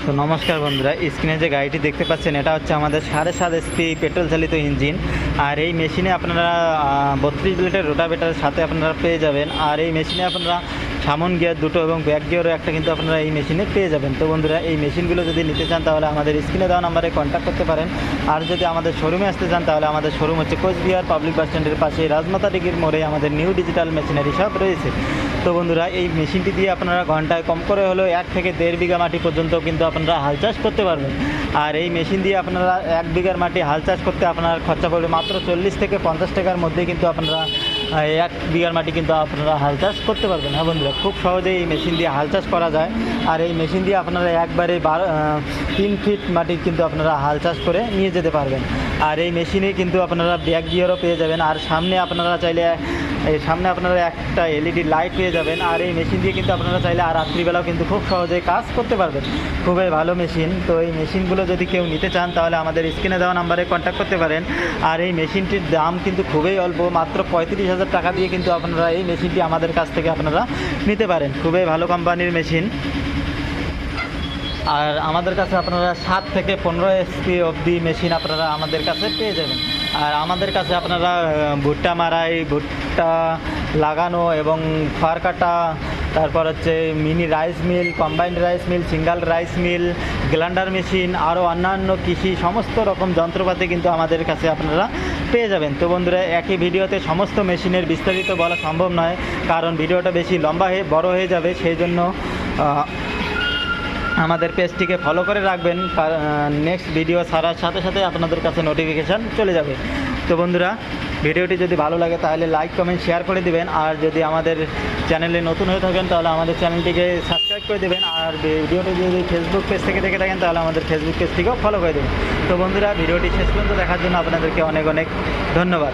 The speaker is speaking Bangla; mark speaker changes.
Speaker 1: তো নমস্কার বন্ধুরা, স্ক্রিনে যে গাড়িটি দেখতে পাচ্ছেন এটা হচ্ছে আমাদের 7.5 এসপি পেট্রোল চালিত ইঞ্জিন। আর এই মেশিনে আপনারা 32 ব্লেডের রোটাভেটারের সাথে আপনারা পেয়ে যাবেন। আর এই মেশিনে আপনারা সামন গিয়ার দুটো এবং ব্যাক গিয়ারও একটা কিন্তু আপনারা এই মেশিনে পেয়ে যাবেন। তো বন্ধুরা, এই মেশিনগুলো যদি নিতে চান তাহলে আমাদের স্ক্রিনে দেওয়া নাম্বারে কন্ট্যাক্ট করতে পারেন। আর যদি আমাদের শোরুমে আসতে চান তাহলে আমাদের শোরুম হচ্ছে কোচবিহার পাবলিক বাস স্ট্যান্ডের পাশে রাজমাতা ডিগির মোড়ে আমাদের নিউ ডিজিটাল মেশিনারি শপ রয়েছে। তো বন্ধুরা, এই মেশিনটি দিয়ে আপনারা ঘন্টায় কম করে হলেও 1 থেকে 1.5 বিঘা মাটি পর্যন্ত কিন্তু আপনারা হাল চাষ করতে পারবেন। আর এই মেশিন দিয়ে আপনারা 1 বিঘার মাটি হাল চাষ করতে আপনার খরচা পড়বে মাত্র 40 থেকে 50 টাকার মধ্যে, কিন্তু আপনারা 1 বিঘার মাটি কিন্তু আপনারা হাল চাষ করতে পারবেন। হ্যাঁ বন্ধুরা, খুব সহজেই এই মেশিন দিয়ে হাল চাষ করা যায়। আর এই মেশিন দিয়ে আপনারা একবারে 3 ফিট মাটি কিন্তু আপনারা হাল চাষ করে নিয়ে যেতে পারবেন। আর এই মেশিনে কিন্তু আপনারা ব্যাক গিয়ারও পেয়ে যাবেন। আর সামনে আপনারা চাইলে সামনে আপনারা একটা এলইডি লাইট পেয়ে যাবেন। আর এই মেশিন দিয়ে কিন্তু আপনারা চাইলে আর রাত্রিবেলাও কিন্তু খুব সহজেই কাজ করতে পারবেন। খুবই ভালো মেশিন। তো এই মেশিনগুলো যদি কেউ নিতে চান তাহলে আমাদের স্ক্রিনে দেওয়া নাম্বারে কন্ট্যাক্ট করতে পারেন। আর এই মেশিনটির দাম কিন্তু খুবই অল্প, মাত্র 35,000 টাকা দিয়ে কিন্তু আপনারা এই মেশিনটি আমাদের কাছ থেকে আপনারা নিতে পারেন। খুবই ভালো কোম্পানির মেশিন। আর আমাদের কাছে আপনারা 7 থেকে 15 এসপি অবধি মেশিন আপনারা আমাদের কাছে পেয়ে যাবেন। আর আমাদের কাছে আপনারা ভুট্টা মারাই, ভুট্টা লাগানো এবং খড় কাটা, তারপর হচ্ছে mini rice mill, combined rice mill, single rice mill, grinder machine, আরও অন্যান্য কৃষি সমস্ত রকম যন্ত্রপাতি কিন্তু আমাদের কাছে আপনারা পেয়ে যাবেন। তো বন্ধুরা, একই ভিডিওতে সমস্ত মেশিনের বিস্তারিত বলা সম্ভব নয়, কারণ ভিডিওটা বেশি লম্বা বড় হয়ে যাবে। সেই জন্য আমাদের পেজটিকে ফলো করে রাখবেন। নেক্সট ভিডিও ছাড়ার সাথে সাথে আপনাদের কাছে নোটিফিকেশান চলে যাবে। তো বন্ধুরা, ভিডিওটি যদি ভালো লাগে তাহলে লাইক কমেন্ট শেয়ার করে দিবেন। আর যদি আমাদের চ্যানেলে নতুন হয়ে থাকেন তাহলে আমাদের চ্যানেলটিকে সাবস্ক্রাইব করে দেবেন। আর ভিডিওটি যদি ফেসবুক পেজ থেকে দেখে থাকেন তাহলে আমাদের ফেসবুক পেজটিকেও ফলো করে দেবেন। তো বন্ধুরা, ভিডিওটি শেষ পর্যন্ত দেখার জন্য আপনাদেরকে অনেক অনেক ধন্যবাদ।